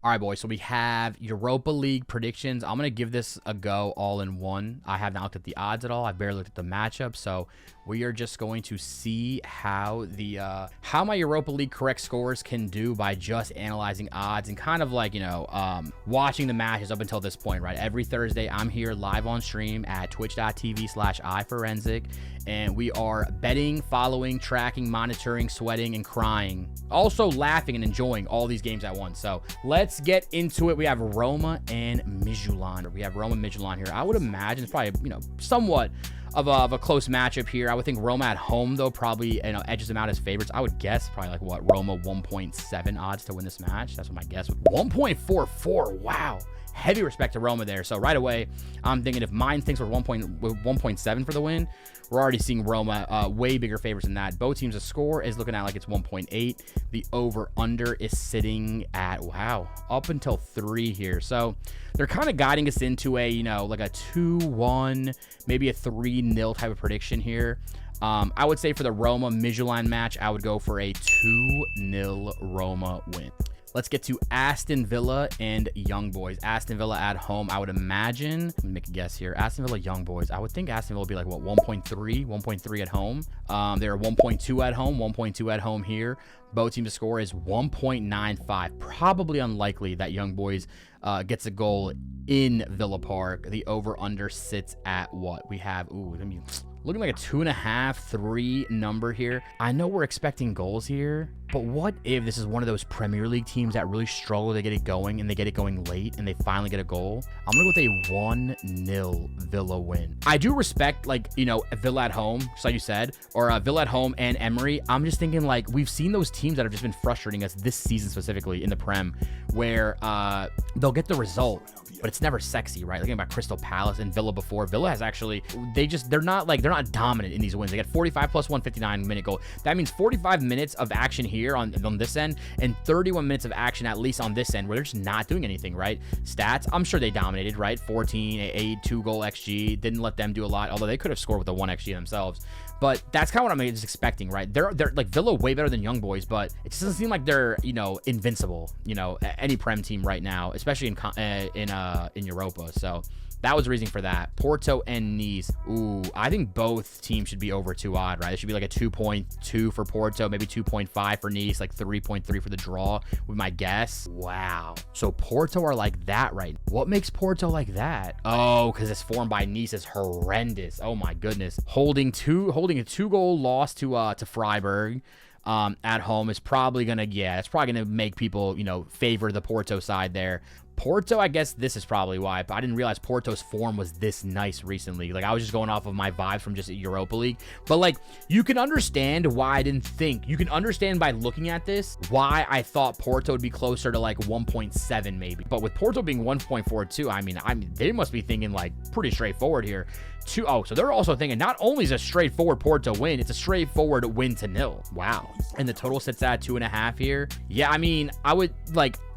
All right, boys, so we have Europa League predictions. I'm going to give this a go all in one. I have not looked at the odds at all. I barely looked at the matchup, so we are just going to see how how my Europa League correct scores can do by just analyzing odds and kind of like, watching the matches up until this point, right? Every Thursday, I'm here live on stream at twitch.tv/iforensic, and we are betting, following, tracking, monitoring, sweating, and crying. Also laughing and enjoying all these games at once. So let's get into it. We have Roma and Midtjylland. We have Roma and Midtjylland here. I would imagine it's probably, somewhat of a close matchup here. I would think Roma at home, though, probably edges them out as favorites. I would guess probably like Roma 1.7 odds to win this match. That's what my guess would be. 1.44. Wow. Heavy respect to Roma there. So right away, I'm thinking if mine thinks we're 1.7 for the win, we're already seeing Roma way bigger favorites than that. Both teams' score is looking at like it's 1.8. The over-under is sitting at, wow, up until 3 here. So they're kind of guiding us into a, like a 2-1, maybe a 3-0 type of prediction here. I would say for the Roma-Midtjylland match, I would go for a 2-0 Roma win. Let's get to Aston Villa and Young Boys. Aston Villa at home, I would imagine. Let me make a guess here. Aston Villa, Young Boys. I would think Aston Villa would be like, what, 1.3 at home. They're 1.2 at home, 1.2 at home here. Both teams' score is 1.95. Probably unlikely that Young Boys gets a goal in Villa Park. The over-under sits at what? We have, looking like a 2.5, 3 number here. I know we're expecting goals here, but what if this is one of those Premier League teams that really struggle to get it going and they get it going late and they finally get a goal? I'm going to go with a 1-0 Villa win. I do respect, Villa at home, just like you said, or Villa at home and Emery. I'm just thinking, like, we've seen those teams that have just been frustrating us this season specifically in the Prem, where they'll get the result, but it's never sexy, right? Thinking about Crystal Palace and Villa before. Villa has actually, they're not dominant in these wins. They got 45 plus 159 minute goal. That means 45 minutes of action here on this end and 31 minutes of action at least on this end where they're just not doing anything, right? Stats, I'm sure they dominated, right? 14, 8, 2 goal XG. Didn't let them do a lot, although they could have scored with a 1 XG themselves. But that's kind of what I'm just expecting, right? They're like Villa way better than Young Boys, but it just doesn't seem like they're, invincible, any Prem team right now, especially in Europa. So that was the reason for that. Porto and Nice. Ooh, I think both teams should be over 2 odd, right? It should be like a 2.2 for Porto, maybe 2.5 for Nice, like 3.3 for the draw with my guess. Wow. So Porto are like that, right? What makes Porto like that? Oh, because this form by Nice is horrendous. Oh my goodness. Holding a 2-goal loss to Freiburg at home is probably gonna, it's probably gonna make people, favor the Porto side there. Porto, I guess this is probably why, but I didn't realize Porto's form was this nice recently. Like, I was just going off of my vibes from just Europa League. But, like, you can understand why I didn't think. You can understand by looking at this why I thought Porto would be closer to, like, 1.7 maybe. But with Porto being 1.42, I mean, they must be thinking, like, pretty straightforward here. So they're also thinking not only is a straightforward Porto win, it's a straightforward win to 0. Wow. And the total sits at 2.5 here. Yeah, I mean, I would,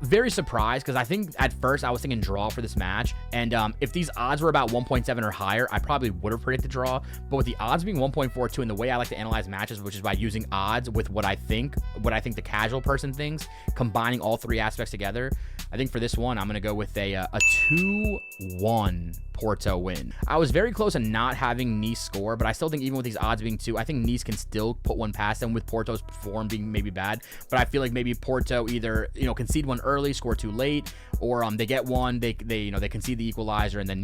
very surprised because I think at first I was thinking draw for this match. And if these odds were about 1.7 or higher, I probably would have predicted draw. But with the odds being 1.42 and the way I like to analyze matches, which is by using odds with what I think the casual person thinks, combining all 3 aspects together, I think for this one, I'm going to go with a 2-1 Porto win. I was very close to not having Nice score, but I still think even with these odds being 2, I think Nice can still put one past them with Porto's form being maybe bad. But I feel like maybe Porto either, concede one early, score too late, or they get one, they concede the equalizer, and then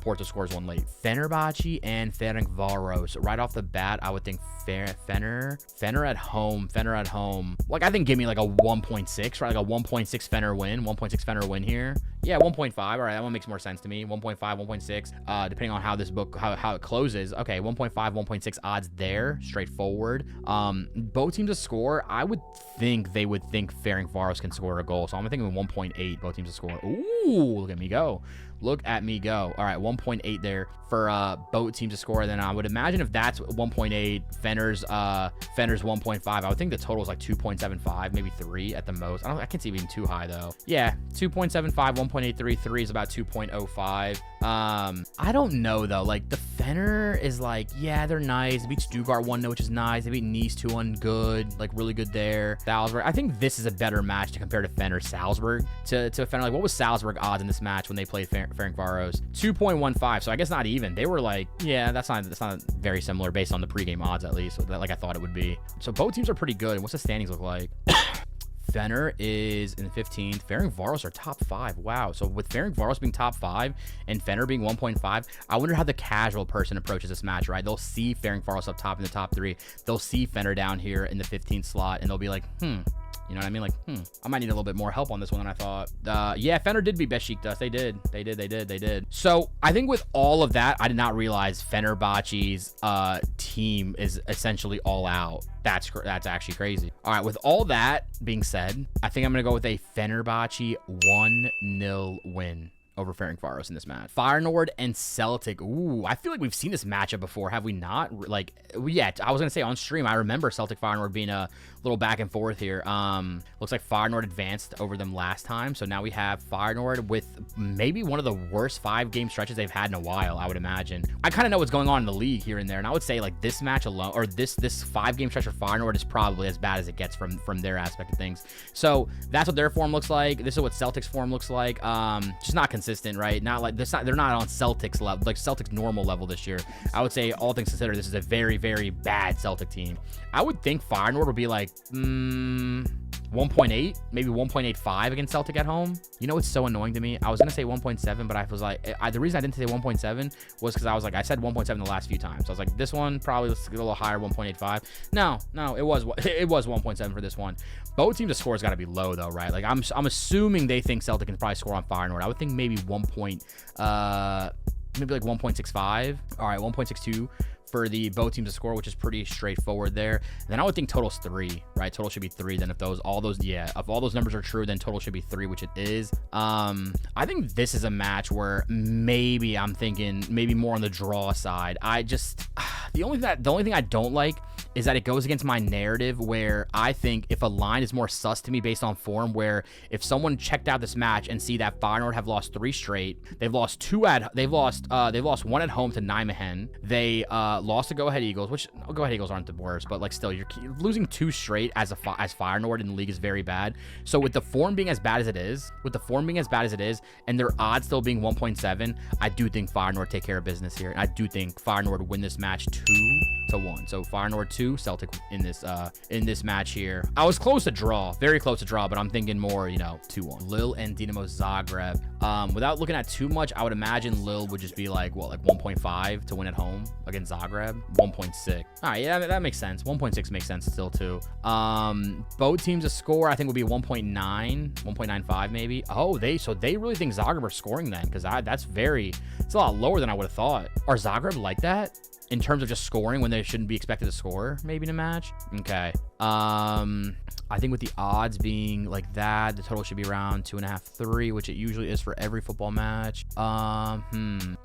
Porto scores one late. Fenerbahce and Ferencvaros. Right off the bat, I would think Fener at home. Like, I think give me like a 1.6, right? Like a 1.6 Fener win here. Yeah, 1.5. All right, that one makes more sense to me. 1.5, 1.6, depending on how this book, how it closes. Okay, 1.5, 1.6 odds there, straightforward. Both teams to score, I would think they would think Ferencvaros can score a goal. So I'm thinking 1.8, both teams to score. Ooh, look at me go. Look at me go. All right, 1.8 there for both teams to score. Then I would imagine if that's 1.8, Fener's 1.5, I would think the total is like 2.75, maybe 3 at the most. I can't see it being too high though. Yeah, 2.75, 1.83, 3 is about 2.05. I don't know though. Like the Fener is like, yeah, they're nice. They beat Stuttgart 1-0, which is nice. They beat Nice 2-1, good, like really good there. Salzburg. I think this is a better match to compare to Fener Salzburg to Fener. Like, what was Salzburg odds in this match when they played Ferencvaros? 2.15. So I guess not even. They were like, yeah, that's not very similar based on the pregame odds at least. So that, like I thought it would be. So both teams are pretty good. What's the standings look like? Fener is in 15th. Ferencvaros are top 5. Wow. So with Ferencvaros being top 5 and Fener being 1.5, I wonder how the casual person approaches this match, right? They'll see Ferencvaros up top in the top 3. They'll see Fener down here in the 15th slot, and they'll be like, you know what I mean? Like, I might need a little bit more help on this one than I thought. Yeah, Fener did beat Besiktas. They did. So I think with all of that, I did not realize Fenerbahce's team is essentially all out. That's actually crazy. All right, with all that being said, I think I'm going to go with a Fenerbahce 1-0 win over Ferencvaros in this match. Feyenoord and Celtic. Ooh, I feel like we've seen this matchup before, have we not? Like, yeah, I was gonna say on stream, I remember Celtic Feyenoord being a little back and forth here. Looks like Feyenoord advanced over them last time, so now we have Feyenoord with maybe one of the worst 5-game stretches they've had in a while, I would imagine. I kind of know what's going on in the league here and there, and I would say like this match alone, or this 5-game stretch for Feyenoord is probably as bad as it gets from their aspect of things. So that's what their form looks like. This is what Celtic's form looks like. Just not consistent, right? Not like this. They're not on Celtic's level, like Celtic's normal level this year. I would say, all things considered, this is a very, very bad Celtic team. I would think Feyenoord would be like 1.8, maybe 1.85 against Celtic at home. You know, it's so annoying to me. I was gonna say 1.7, but I was like, the reason I didn't say 1.7 was because I was like, I said 1.7 the last few times. So I was like, this one probably, let's get a little higher, 1.85. No, it was 1.7 for this one. Both teams' score has got to be low though, right? Like I'm assuming they think Celtic can probably score on Feyenoord. I would think maybe maybe like 1.65. All right, 1.62 for the both teams to score, which is pretty straightforward there. Then I would think total's 3, right? Total should be 3. Then if all those numbers are true, then total should be 3, which it is. I think this is a match where maybe I'm thinking maybe more on the draw side. The only thing I don't like is that it goes against my narrative where I think if a line is more sus to me based on form, where if someone checked out this match and see that Feyenoord have lost 3 straight, they've lost 1 at home to Nijmegen. They lost to Go Ahead Eagles, which Go Ahead Eagles aren't the worst, but like still, you're losing 2 straight as Feyenoord in the league is very bad. So with the form being as bad as it is, and their odds still being 1.7, I do think Feyenoord take care of business here, and I do think Feyenoord win this match 2-1. So Feyenoord 2, Celtic in this match here. I was close to draw, very close to draw, but I'm thinking more, 2-1. Lille and Dinamo Zagreb. Without looking at too much, I would imagine Lille would just be like 1.5 to win at home against Zagreb. 1.6. All right, yeah, that makes sense. 1.6 makes sense still too. Both teams to score, I think, would be 1.9, 1.95 maybe. Oh, so they really think Zagreb are scoring then, because it's a lot lower than I would have thought. Are Zagreb like that in terms of just scoring when they shouldn't be expected to score maybe in a match? Okay. I think with the odds being like that, the total should be around 2.5, 3, which it usually is for every football match. So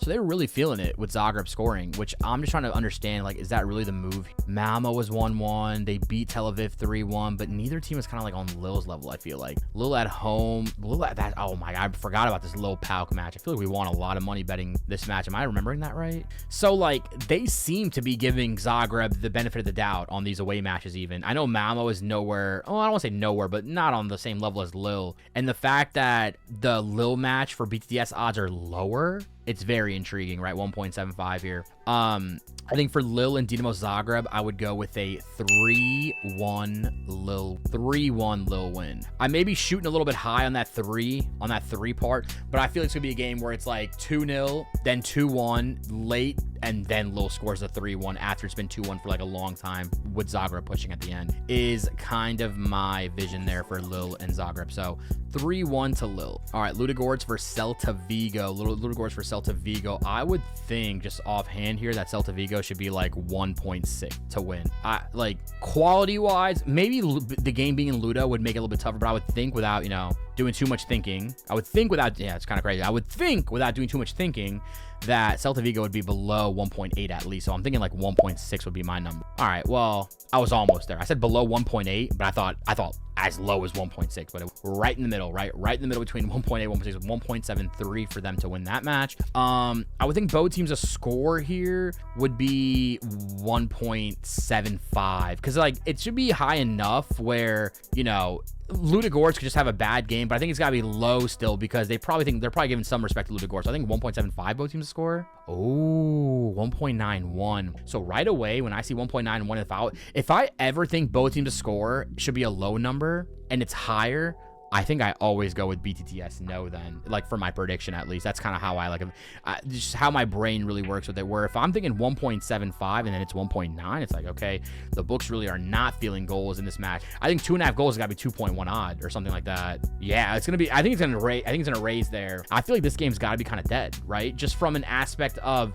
they were really feeling it with Zagreb scoring, which I'm just trying to understand, like, is that really the move? Malmo was 1-1. They beat Tel Aviv 3-1, but neither team is kind of like on Lille's level, I feel like. Lille at home. Oh my God, I forgot about this Lille PAOK match. I feel like we won a lot of money betting this match. Am I remembering that right? So, like, they seem to be giving Zagreb the benefit of the doubt on these away matches even. I know Malmo is nowhere, I don't want to say nowhere, but not on the same level as Lille. And the fact that the Lille match for BTS odds are lower, it's very intriguing, right? 1.75 here. I think for Lille and Dinamo Zagreb, I would go with a 3-1 Lille win. I may be shooting a little bit high on that 3 part, but I feel it's gonna be a game where it's like 2-0, then 2-1 late, and then Lille scores a 3-1 after it's been 2-1 for like a long time with Zagreb pushing at the end, is kind of my vision there for Lille and Zagreb. So 3-1 to Lille. All right, Ludogorets for Celta Vigo. Ludogorets for Celta Vigo. I would think just offhand here that Celta Vigo should be like 1.6 to win. Like quality wise, maybe the game being in Ludo would make it a little bit tougher, but I would think without, doing too much thinking, it's kind of crazy. I would think without doing too much thinking that Celta Vigo would be below 1.8 at least. So I'm thinking like 1.6 would be my number. All right, well, I was almost there. I said below 1.8, but I thought as low as 1.6, but right in the middle, right in the middle between 1.8, 1.6, 1.73 for them to win that match. I would think both teams a score here would be 1.75, because like it should be high enough where, you know, Ludogorets could just have a bad game, but I think it's got to be low still, because they're probably giving some respect to Ludogorets. So I think 1.75 both teams to score. Oh, 1.91. So right away when I see 1.91, if I ever think both teams to score should be a low number and it's higher, I think I always go with BTTS no then, like for my prediction at least. That's kind of how I like it. Just how my brain really works with it, where if I'm thinking 1.75 and then it's 1.9, it's like, okay, the books really are not feeling goals in this match. I think 2.5 goals has got to be 2.1 odd or something like that. Yeah, it's going to be, I think it's going to raise there. I feel like this game's got to be kind of dead, right? Just from an aspect of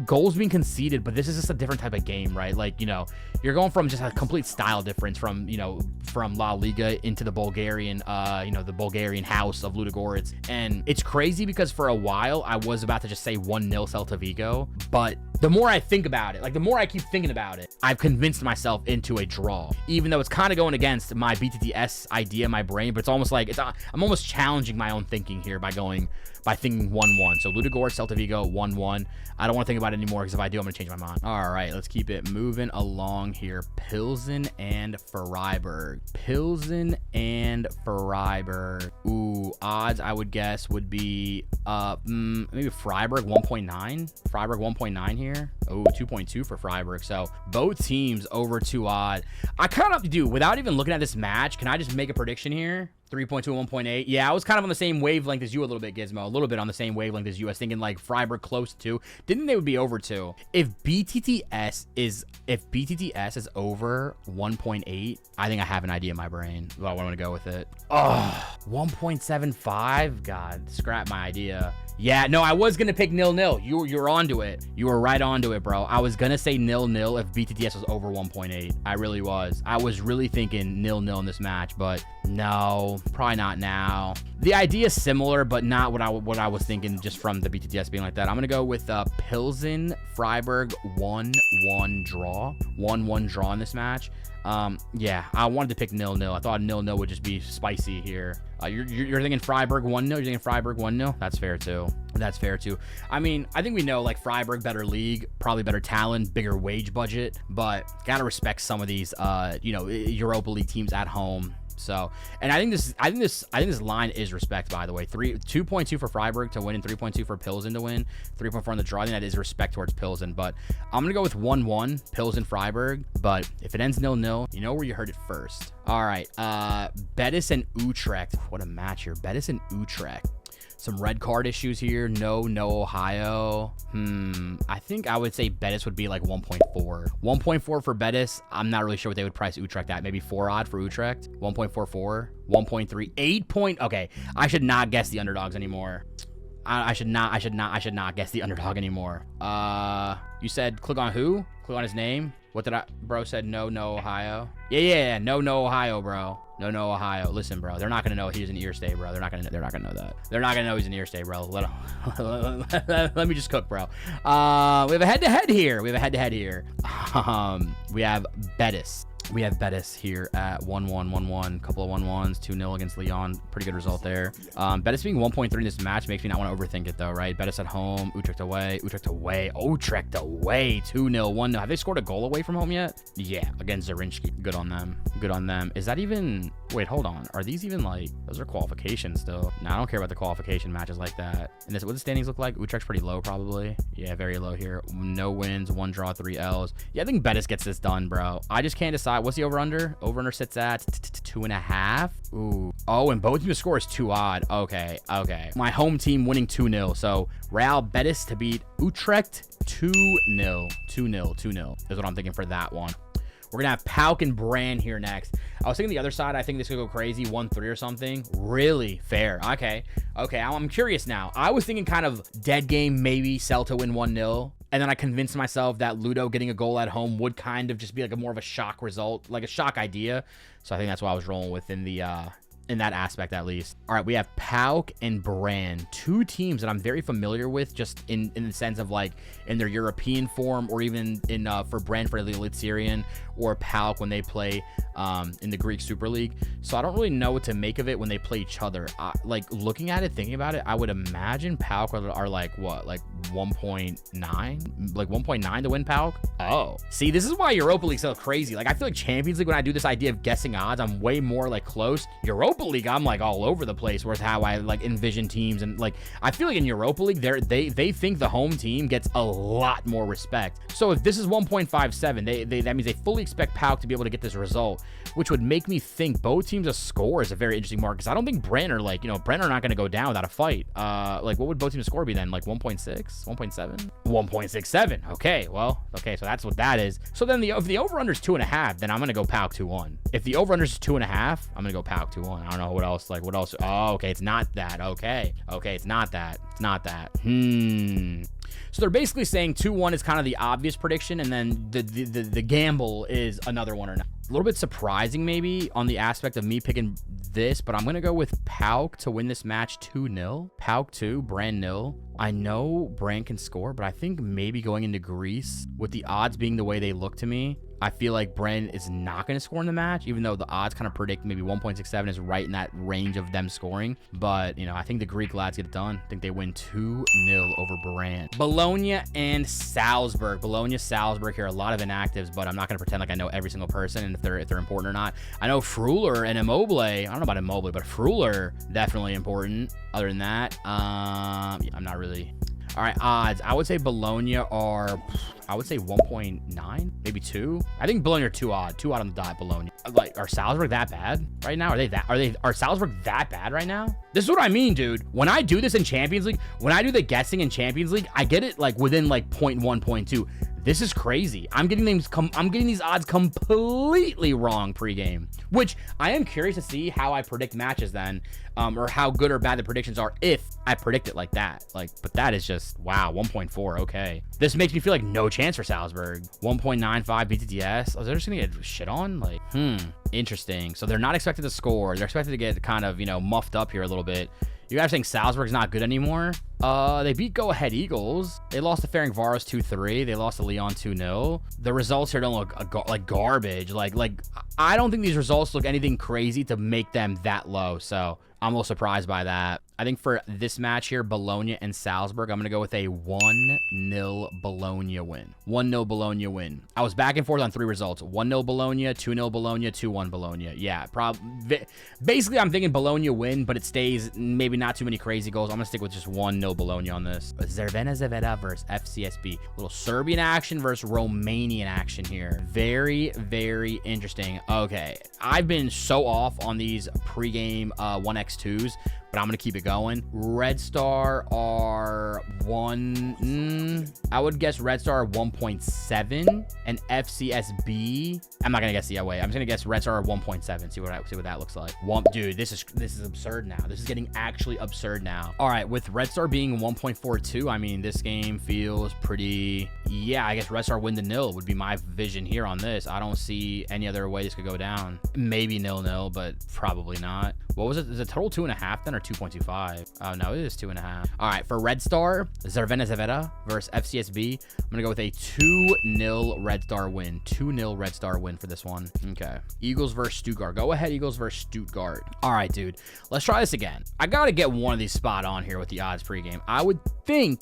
goals being conceded, but this is just a different type of game, right? Like, you know, you're going from just a complete style difference from, you know, from La Liga into the Bulgarian, you know, the Bulgarian house of Ludogorets. And it's crazy because for a while I was about to just say 1-0 Celta Vigo, but the more I think about it, like the more I keep thinking about it, I've convinced myself into a draw, even though it's kind of going against my BTTS idea in my brain. But it's almost like I'm almost challenging my own thinking here by thinking 1-1. So Ludogorets, Celta Vigo, 1-1. I don't want to think about it anymore, because if I do, I'm going to change my mind. All right, let's keep it moving along here. Plzen and Freiburg. Plzen and Freiburg. Ooh, odds I would guess would be maybe Freiburg 1.9. Freiburg 1.9 here. Oh, 2.2 for Freiburg. So both teams over 2 odd. I kind of have to do, without even looking at this match, can I just make a prediction here? 3.2 and 1.8. Yeah, I was kind of on the same wavelength as you a little bit, Gizmo. A little bit on the same wavelength as you. I was thinking like Freiburg close to 2. Didn't think they would be over 2. If BTTS is over 1.8, I think I have an idea in my brain. Well, I want to go with it. Oh, 1.75. God, scrap my idea. Yeah, no, I was going to pick 0-0. You're onto it. You were right onto it, bro. I was going to say 0-0 if BTTS was over 1.8. I really was. I was really thinking 0-0 in this match, but no, probably not now. The idea is similar, but not what I was thinking just from the BTTS being like that. I'm going to go with Plzen, Freiburg, 1-1 draw. 1-1 draw in this match. Yeah, I wanted to pick 0-0. I thought 0-0 would just be spicy here. You're thinking Freiburg 1-0. You're thinking Freiburg 1-0. That's fair too. That's fair too. I mean, I think we know like Freiburg, better league, probably better talent, bigger wage budget, but gotta respect some of these, you know, Europa League teams at home. So, and I think this line is respect, by the way. 2.2 for Freiburg to win and 3.2 for Plzen to win. 3.4 on the draw. I think that is respect towards Plzen, but I'm going to go with 1-1 Plzen Freiburg. But if it ends 0-0, you know where you heard it first. All right. Betis and Utrecht. What a match here. Betis and Utrecht. Some red card issues here. No Ohio. I think I would say Betis would be like 1.4. 1.4 for Betis. I'm not really sure what they would price Utrecht at. Maybe 4 odd for Utrecht. 1.44. 1.3. 8. Okay. I should not guess the underdogs anymore. I should not guess the underdog anymore. You said click on who? Click on his name. What did bro said no Ohio. Yeah. No Ohio, bro. No Ohio. Listen, bro. They're not gonna know he's an ear stay, bro. They're not gonna know that. They're not gonna know he's an ear stay, bro. Let me just cook, bro. We have a head-to-head here. We have Betis. We have Betis here at 1-1, couple of 1-1s, 2-0 against Lyon. Pretty good result there. Betis being 1.3 in this match makes me not want to overthink it, though, right? Betis at home, Utrecht away, 2-0, 1-0. Have they scored a goal away from home yet? Yeah, against Zarinsky. Good on them. Is that even... Wait, hold on. Are these even, like... Those are qualifications still. No, I don't care about the qualification matches like that. And this, what the standings look like? Utrecht's pretty low, probably. Yeah, very low here. No wins, 1 draw, 3 L's. Yeah, I think Betis gets this done, bro. I just can't decide. What's the over-under? Over-under sits at 2.5. Ooh. Oh, and both teams' score is 2 odd. Okay. My home team winning 2-0. So, Real Betis to beat Utrecht 2-0. 2-0 is what I'm thinking for that one. We're going to have PAOK and Brann here next. I was thinking the other side, I think this could go crazy, 1-3 or something. Really? Fair. Okay, I'm curious now. I was thinking kind of dead game, maybe Celta win 1-0. And then I convinced myself that Ludo getting a goal at home would kind of just be like more of a shock result, like a shock idea. So I think that's why I was rolling with in the in that aspect at least. All right, we have PAOK and Brann, two teams that I'm very familiar with, just in the sense of like in their European form, or even in for Brann for the Elite Syrian, or PAOK when they play in the Greek Super League. So I don't really know what to make of it when they play each other. Like looking at it, thinking about it, I would imagine PAOK are like what, like 1.9, like 1.9 to win PAOK. Oh, see, this is why Europa League's so crazy. Like I feel like Champions League, when I do this idea of guessing odds, I'm way more like close. Europa League, I'm like all over the place with how I like envision teams, and like I feel like in Europa League, they think the home team gets a lot more respect. So if this is 1.57, that means they fully expect PAOK to be able to get this result, which would make me think both teams to score is a very interesting mark, because I don't think Brann are like, Brann are not going to go down without a fight. Like what would both teams score be then? Like 1.6, 1.7, 1.67. Okay, well, okay, so that's what that is. So then if the over under is 2.5, then I'm going to go PAOK 2-1. If the over under is 2.5, I'm going to go PAOK 2-1. I don't know what else. Like what else? Oh, okay, it's not that. Okay, it's not that. It's not that. So they're basically saying 2-1 is kind of the obvious prediction, and then the gamble is another one or not. A little bit surprising maybe on the aspect of me picking this, but I'm going to go with PAOK to win this match 2-0. PAOK 2, Brann 0. I know Brann can score, but I think maybe going into Greece, with the odds being the way they look to me, I feel like Brann is not going to score in the match, even though the odds kind of predict maybe 1.67 is right in that range of them scoring. But, I think the Greek lads get it done. I think they win 2-0 over Brann. Bologna and Salzburg. Bologna, Salzburg here. A lot of inactives, but I'm not going to pretend like I know every single person and if they're important or not. I know Freuler and Immobile. I don't know about Immobile, but Freuler, definitely important. Other than that, I'm not really... All right, odds. I would say Bologna are, I would say 1.9, maybe 2. I think Bologna are 2 odd on the dot. Bologna. Like, are Salzburg that bad right now? Are Salzburg that bad right now? This is what I mean, dude. When I do this in Champions League, when I do the guessing in Champions League, I get it like within like 0.1, 0.2. This is crazy. I'm getting these odds completely wrong pregame, which I am curious to see how I predict matches then, or how good or bad the predictions are if I predict it like that. But that is just, wow, 1.4, okay. This makes me feel like no chance for Salzburg. 1.95 BTTS. Oh, they're just gonna get shit on? Like, interesting. So they're not expected to score. They're expected to get kind of, muffed up here a little bit. You guys think Salzburg's not good anymore? They beat go-ahead Eagles. They lost to Ferencvaros 2-3. They lost to Lyon 2-0. The results here don't look like garbage. Like I don't think these results look anything crazy to make them that low. So I'm a little surprised by that. I think for this match here, Bologna and Salzburg, I'm going to go with a 1-0 Bologna win. 1-0 Bologna win. I was back and forth on 3 results. 1-0 Bologna, 2-0 Bologna, 2-1 Bologna. Yeah, basically I'm thinking Bologna win, but it stays maybe not too many crazy goals. I'm going to stick with just 1-0 Bologna on this. Crvena zvezda versus FCSB. A little Serbian action versus Romanian action here. Very, very interesting. Okay, I've been so off on these pregame 1x2s, but I'm going to keep it going. Red Star are I would guess Red Star are 1.7, and FCSB, I'm not going to guess the way. I'm just going to guess Red Star are 1.7. See what that looks like. Dude, this is absurd now. This is getting actually absurd now. All right, with Red Star being 1.42, I mean, this game feels pretty, yeah, I guess Red Star win the 0 would be my vision here on this. I don't see any other way this could go down. Maybe 0-0, but probably not. What was it? Is it total 2.5 then, or 2.25? Oh, no, it is 2.5. All right, for Red Star, Crvena zvezda versus FCSB, I'm going to go with a 2-0 Red Star win. 2-0 Red Star win for this one. Okay. Eagles versus Stuttgart. Go ahead, Eagles versus Stuttgart. All right, dude. Let's try this again. I got to get one of these spot on here with the odds pregame. I would think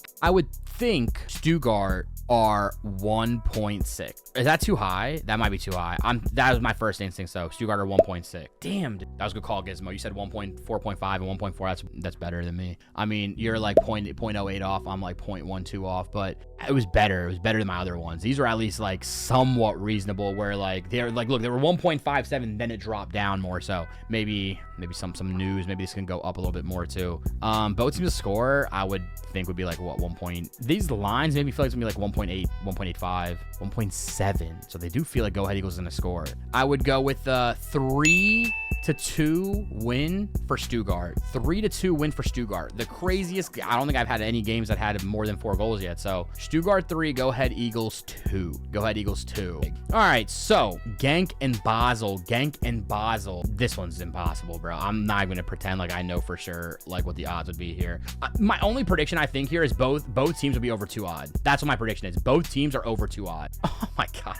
Stuttgart are 1.6. Is that too high? That might be too high. That was my first instinct. So Stuttgart are 1.6. Damn, dude. That was a good call, Gizmo. You said 1.4.5 and 1.4. That's better than me. I mean, you're like 0.08 off. I'm like 0.12 off, but it was better. It was better than my other ones. These were at least like somewhat reasonable, where like they're like, look, they were 1.57, then it dropped down more. So maybe some news. Maybe this can go up a little bit more too. Both teams to score, I would think would be like what, 1 point. These lines made me feel like it's gonna be like 1.8, 1.85, 1.7. So they do feel like go ahead Eagles is gonna score. I would go with 3 3-2 win for Stuttgart. 3-2 win for Stuttgart. The craziest. I don't think I've had any games that had more than 4 goals yet. So Stuttgart 3, go ahead Eagles 2. Go ahead Eagles 2. All right, so Genk and Basel. Genk and Basel. This one's impossible, bro. I'm not going to pretend like I know for sure like what the odds would be here. My only prediction I think here is both teams will be over 2 odd. That's what my prediction is. Both teams are over 2 odd. Oh my god,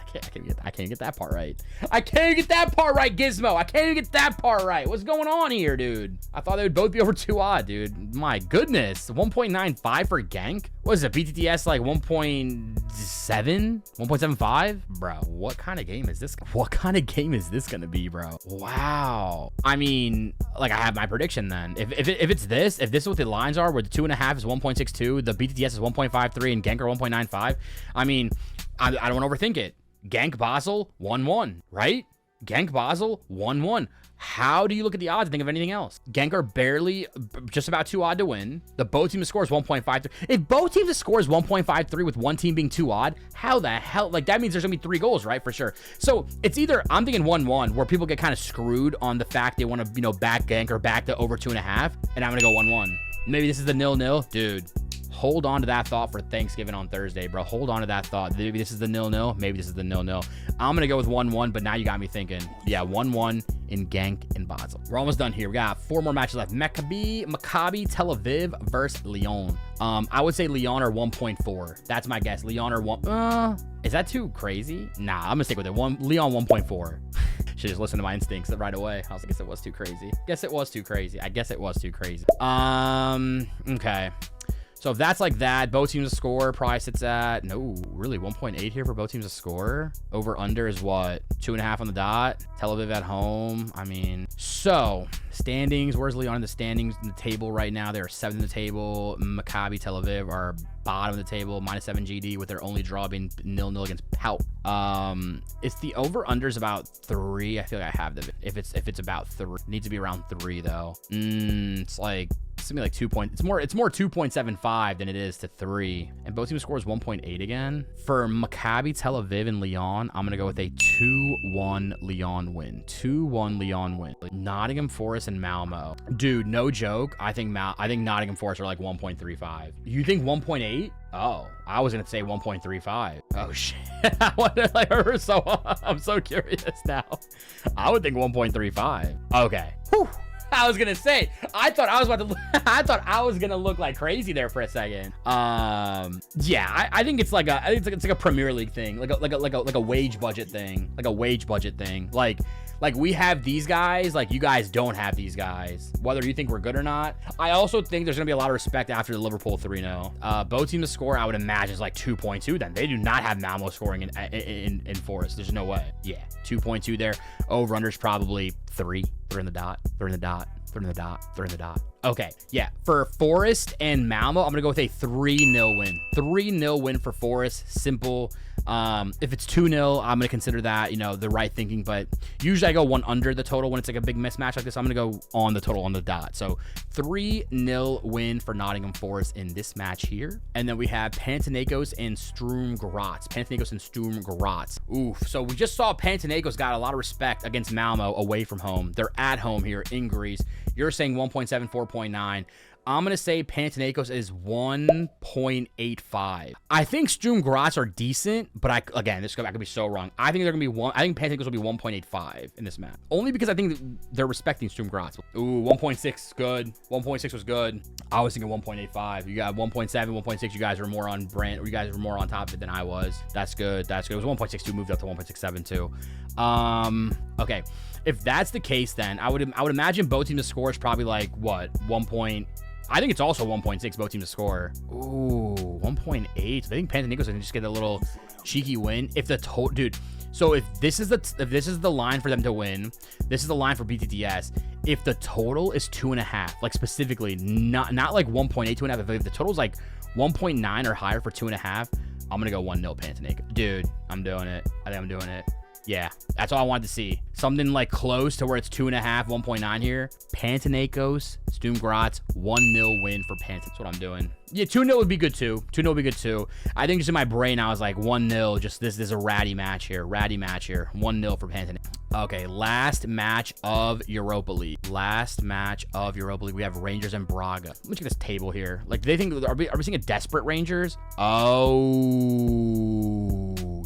I can't get that part right. I can't get that part right, Gizmo. I can't even get that part right. What's going on here, dude? I thought they would both be over 2 odd, dude. My goodness. 1.95 for Genk? What is it? BTTS like 1.7? 1.75? Bro, what kind of game is this? What kind of game is this gonna be, bro? Wow. I mean, like I have my prediction then. If this is what the lines are, where the 2.5 is 1.62, the BTTS is 1.53, and Genk are 1.95. I mean, I don't want to overthink it. Genk Basel 1-1, right? Genk Basel 1-1. How do you look at the odds and think of anything else? Genk are barely just about 2 odd to win. The both teams score is 1.53. If both teams score is 1.53 with one team being 2 odd, how the hell? Like that means there's gonna be 3 goals, right? For sure. So it's either I'm thinking 1-1 where people get kind of screwed on the fact they want to back Genk or back to over 2.5, and I'm gonna go 1-1. Maybe this is the 0-0, dude. Hold on to that thought for Thanksgiving on Thursday, bro. Hold on to that thought. Maybe this is the 0-0. Maybe this is the 0-0. I'm going to go with 1-1, but now you got me thinking. Yeah, 1-1 in Genk and Basel. We're almost done here. We got 4 more matches left. Maccabi Tel Aviv versus Lyon. I would say Lyon are 1.4. That's my guess. Lyon are 1. Is that too crazy? Nah, I'm going to stick with it. Lyon 1.4. Should just listen to my instincts right away. I guess it was too crazy. I guess it was too crazy. Okay. So if that's like that, both teams to score, probably sits at, no, really 1.8 here for both teams to score. Over under is what? 2.5 on the dot. Tel Aviv at home. I mean, so standings, where's Lyon in the standings in the table right now? They're 7th in the table. Maccabi Tel Aviv are bottom of the table, -7 GD, with their only draw being 0-0 against PAOK. It's the over unders about 3. I feel like I have the, if it's about 3, it needs to be around 3 though. It's like, it's gonna be like 2 point. It's more 2.75 than it is to 3. And both teams scores 1.8 again. For Maccabi Tel Aviv and Lyon, I'm gonna go with a 2-1 Lyon win. 2-1 Lyon win. Nottingham Forest and Malmo. Dude, no joke. I think Nottingham Forest are like 1.35. You think 1.8? Oh, I was gonna say 1.35. Oh shit. I'm so curious now. I would think 1.35. Okay. Whew. I was gonna say, I thought I was gonna look like crazy there for a second. Yeah, I think it's like a Premier League thing, like a wage budget thing, Like we have these guys, like you guys don't have these guys, whether you think we're good or not. I also think there's gonna be a lot of respect after the Liverpool 3-0. Both teams to score, I would imagine, is like 2.2. Then they do not have Malmo scoring in Forest. There's no way. Yeah, 2.2 there. Over unders probably 3. They're in the dot. Okay, yeah. For Forest and Malmo, I'm gonna go with a 3-0 win. 3-0 win for Forest. Simple. If it's 2-0, I'm gonna consider that, the right thinking, but usually I go 1 under the total when it's like a big mismatch like this. I'm gonna go on the total on the dot. So 3-0 win for Nottingham Forest in this match here. And then we have Panathinaikos and Sturm Graz. Oof. So we just saw Panathinaikos got a lot of respect against Malmo away from home. They're at home here in Greece. You're saying 1.7, 4.9. I'm going to say Panathinaikos is 1.85. I think Sturm Graz are decent, but I could be so wrong. I think they're going to be I think Panathinaikos will be 1.85 in this match. Only because I think they're respecting Sturm Graz. Ooh, 1.6 good. 1.6 was good. I was thinking 1.85. You got 1.7, 1.6. You guys were more on brand, or you guys were more on top of it than I was. That's good. It was 1.62, moved up to 1.67 too. Okay. If that's the case, then I would imagine both teams to score is probably like what, 1. I think it's also 1.6 both teams to score. Ooh, 1.8. I think Panathinaikos can just get a little cheeky win. If the total, dude. So if this is the line for them to win, this is the line for BTTS. If the total is 2.5, like specifically, not like 1.8, 2.5. If the total is like 1.9 or higher for 2.5, I'm gonna go 1-0 Panathinaikos. Dude, I'm doing it. I think I'm doing it. Yeah, that's all I wanted to see. Something like close to where it's 2.5, 1.9 here. Panathinaikos, Sturm Graz, 1-0 win for Panathinaikos. That's what I'm doing. Yeah, 2-0 would be good too. 2-0 would be good too. I think just in my brain, I was like 1-0. Just this is a ratty match here. 1-0 for Panathinaikos. Okay, last match of Europa League. Last match of Europa League. We have Rangers and Braga. Let me check this table here. Like, do they think, are we seeing a desperate Rangers? Oh,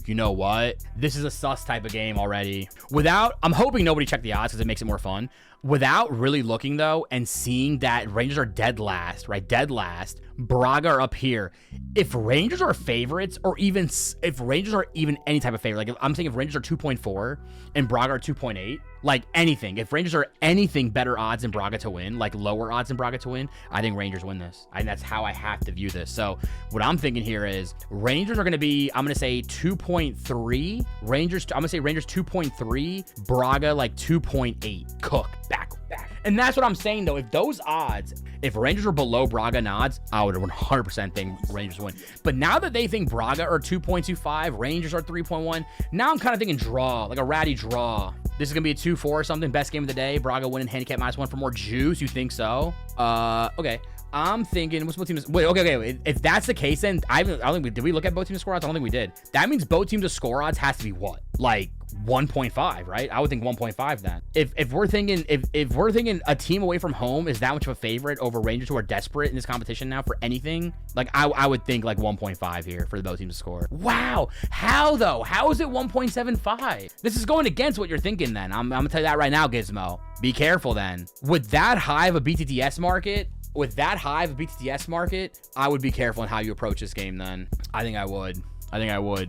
you know what? This is a sus type of game already. I'm hoping nobody checked the odds because it makes it more fun. Without really looking, though, and seeing that Rangers are dead last, right? Dead last. Braga are up here. If Rangers are favorites, or even if Rangers are even any type of favorite, like I'm saying if Rangers are 2.4 and Braga are 2.8, like anything, if Rangers are anything better odds than Braga to win, like lower odds than Braga to win, I think Rangers win this. And that's how I have to view this. So what I'm thinking here is Rangers are going to be, I'm going to say 2.3. I'm going to say Rangers 2.3, Braga like 2.8. Cook, back. And that's what I'm saying, though. If those odds, if Rangers were below Braga in odds, I would 100% think Rangers win. But now that they think Braga are 2.25, Rangers are 3.1, now I'm kind of thinking draw, like a ratty draw. This is going to be a 2-4 or something. Best game of the day. Braga winning handicap -1 for more juice. You think so? Okay. I'm thinking, what's both teams? Wait, okay. If that's the case, then I don't think did we look at both teams' score odds? I don't think we did. That means both teams' score odds has to be what? Like 1.5, right? I would think 1.5 then. If we're thinking a team away from home is that much of a favorite over Rangers who are desperate in this competition now for anything, like I would think like 1.5 here for both teams to score. Wow. How though? How is it 1.75? This is going against what you're thinking then. I'm gonna tell you that right now, Gizmo. Be careful then. With that high of a BTTS market, I would be careful in how you approach this game then. I think I would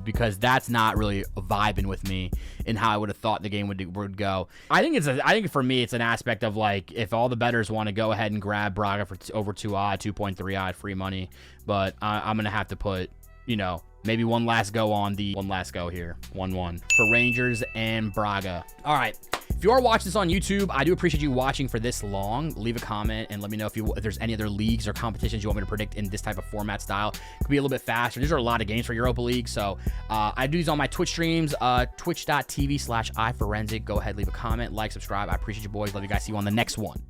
because that's not really vibing with me in how I would have thought the game would go. I think for me, it's an aspect of like, if all the bettors want to go ahead and grab Braga for over 2.3 odd free money, but I'm going to have to put, maybe one last go here. 1-1 for Rangers and Braga. All right. If you are watching this on YouTube, I do appreciate you watching for this long. Leave a comment and let me know if there's any other leagues or competitions you want me to predict in this type of format style. It could be a little bit faster. These are a lot of games for Europa League, so I do these on my Twitch streams, twitch.tv/iforensic. Go ahead, leave a comment, like, subscribe. I appreciate you boys. Love you guys. See you on the next one.